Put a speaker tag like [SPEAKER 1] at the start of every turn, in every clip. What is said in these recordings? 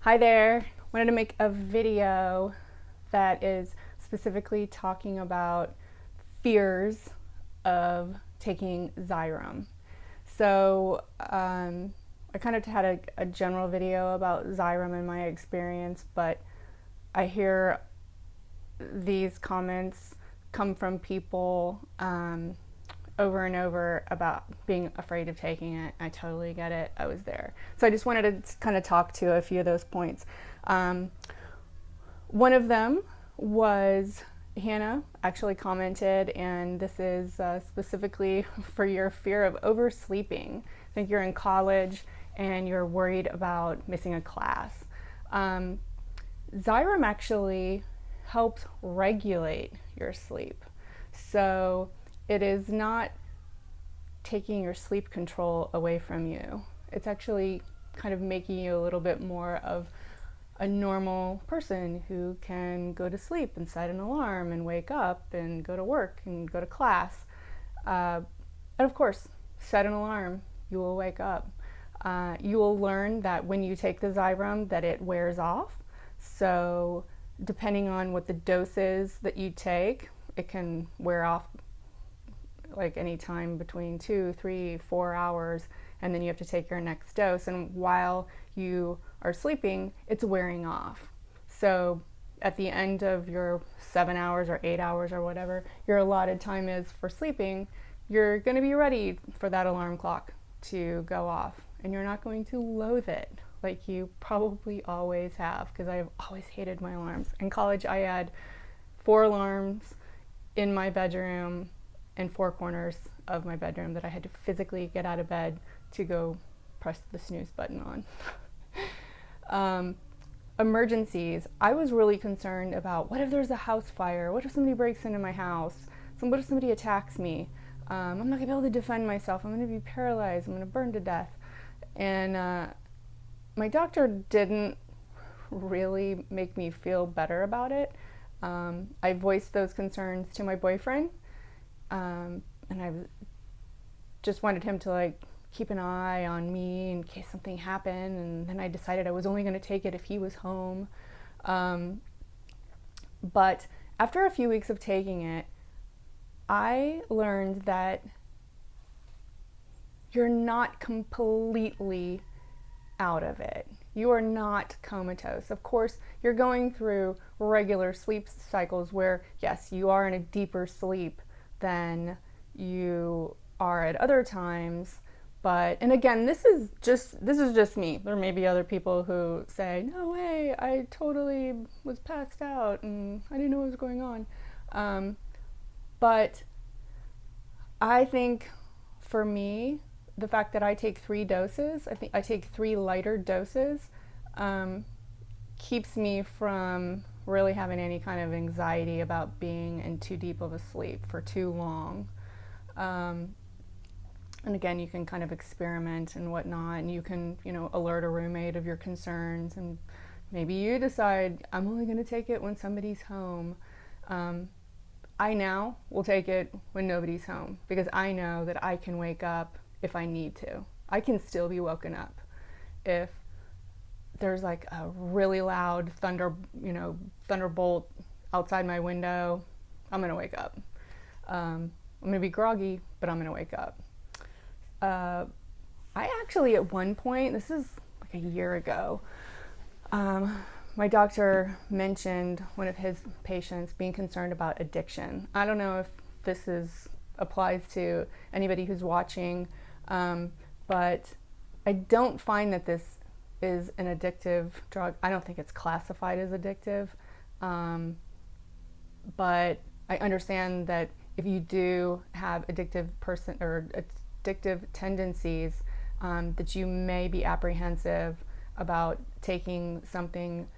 [SPEAKER 1] Hi there. Wanted to make a video that is specifically talking about fears of taking Xyrem. So I kind of had a general video about Xyrem and my experience, but I hear these comments come from people over and over about being afraid of taking it. I totally get it. I was there. So I just wanted to kind of talk to a few of those points. One of them was Hannah actually commented, and this is specifically for your fear of oversleeping. I think you're in college and you're worried about missing a class. Xyrem actually helps regulate your sleep. So it is not taking your sleep control away from you. It's actually kind of making you a little bit more of a normal person who can go to sleep and set an alarm and wake up and go to work and go to class. And of course, set an alarm, you will wake up. You will learn that when you take the Xyrem that it wears off. So depending on what the dose is that you take, it can wear off like any time between 2, 3, 4 hours, and then you have to take your next dose. And while you are sleeping, it's wearing off. So at the end of your 7 hours or 8 hours or whatever your allotted time is for sleeping, you're going to be ready for that alarm clock to go off, and you're not going to loathe it like you probably always have, because I've always hated my alarms. In college, I had 4 alarms in my bedroom and 4 corners of my bedroom that I had to physically get out of bed to go press the snooze button on. Emergencies. I was really concerned about, what if there's a house fire? What if somebody breaks into my house? What if somebody attacks me? I'm not gonna be able to defend myself. I'm gonna be paralyzed. I'm gonna burn to death. And my doctor didn't really make me feel better about it. I voiced those concerns to my boyfriend. And I just wanted him to keep an eye on me in case something happened, and then I decided I was only going to take it if he was home. But after a few weeks of taking it, I learned that you're not completely out of it. You are not comatose. Of course, you're going through regular sleep cycles where, yes, you are in a deeper sleep than you are at other times. But, and again, this is just me. There may be other people who say, no way, I totally was passed out and I didn't know what was going on. But I think for me, the fact that I take 3 doses, I think I take 3 lighter doses, keeps me from really having any kind of anxiety about being in too deep of a sleep for too long. And again, you can kind of experiment and whatnot, and you can, alert a roommate of your concerns, and maybe you decide, I'm only going to take it when somebody's home. I now will take it when nobody's home, because I know that I can wake up if I need to. I can still be woken up if there's a really loud thunderbolt outside my window. I'm gonna wake up. I'm gonna be groggy, but I'm gonna wake up. I actually, at one point, this is like a year ago, my doctor mentioned one of his patients being concerned about addiction. I don't know if this applies to anybody who's watching, but I don't find that this is an addictive drug. I don't think it's classified as addictive, but I understand that if you do have addictive tendencies, that you may be apprehensive about taking something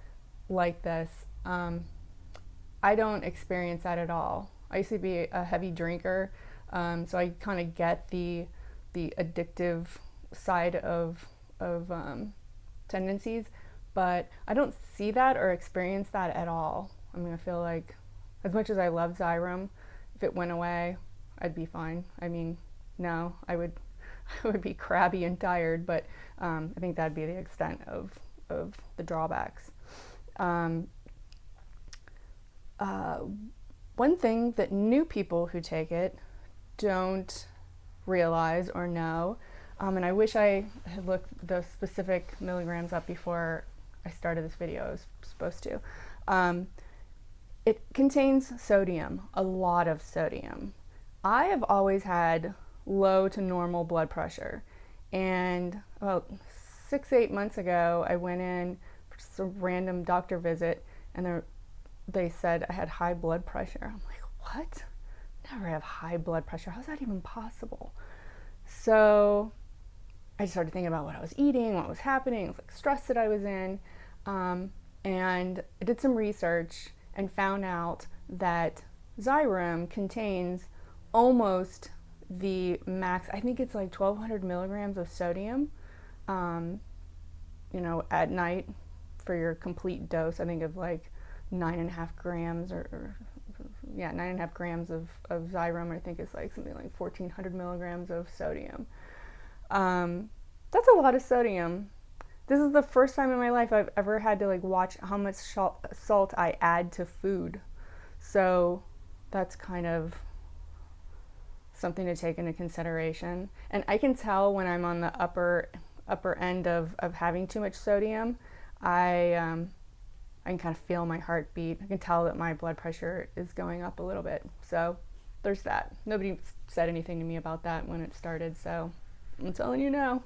[SPEAKER 1] like this. I don't experience that at all. I used to be a heavy drinker, so I kind of get the addictive side of tendencies, but I don't see that or experience that at all. I mean, I feel like, as much as I love Xyrem, if it went away, I'd be fine. I mean, no, I would be crabby and tired, but I think that'd be the extent of of the drawbacks. One thing that new people who take it don't realize or know, and I wish I had looked the specific milligrams up before I started this video. I was supposed to. It contains sodium, a lot of sodium. I have always had low to normal blood pressure, and about 6-8 months ago I went in for just a random doctor visit, and they said I had high blood pressure. I'm like, what? Never have high blood pressure. How's that even possible? So I started thinking about what I was eating, what was happening, it was like stress that I was in, and I did some research and found out that Xyrem contains almost the max, I think it's like 1,200 milligrams of sodium, you know, at night for your complete dose, I think of like 9.5 grams or 9.5 grams of Xyrem. I think it's like something like 1,400 milligrams of sodium. That's a lot of sodium. This is the first time in my life I've ever had to like watch how much salt I add to food. So that's kind of something to take into consideration. And I can tell when I'm on the upper end of having too much sodium. I can kind of feel my heartbeat. I can tell that my blood pressure is going up a little bit. So there's that. Nobody said anything to me about that when it started, so I'm telling you now.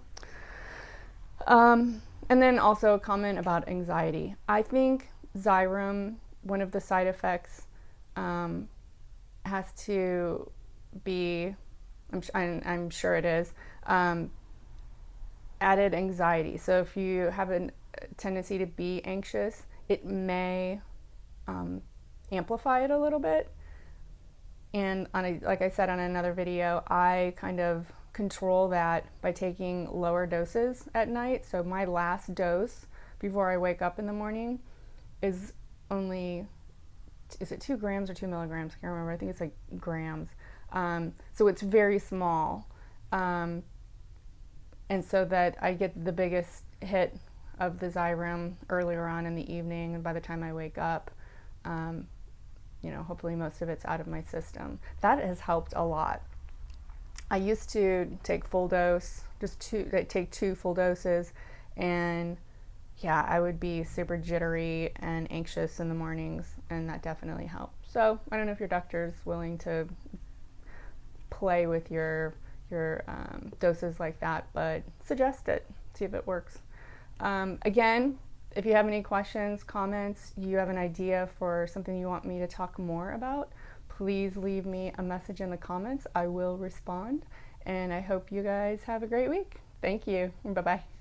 [SPEAKER 1] And then also a comment about anxiety. I think Xyrem, one of the side effects has to be, I'm sure it is, added anxiety. So if you have a tendency to be anxious, it may amplify it a little bit. And like I said on another video, I kind of control that by taking lower doses at night. So my last dose before I wake up in the morning is only, is it 2 grams or 2 milligrams? I can't remember. I think it's like grams. So it's very small. And so that I get the biggest hit of the Xyrem earlier on in the evening, and by the time I wake up, you know, hopefully most of it's out of my system. That has helped a lot. I used to take full dose, take 2 full doses, and yeah, I would be super jittery and anxious in the mornings, and that definitely helped. So I don't know if your doctor's willing to play with your doses like that, but suggest it, see if it works. Again, if you have any questions, comments, you have an idea for something you want me to talk more about, please leave me a message in the comments. I will respond, and I hope you guys have a great week. Thank you. Bye-bye.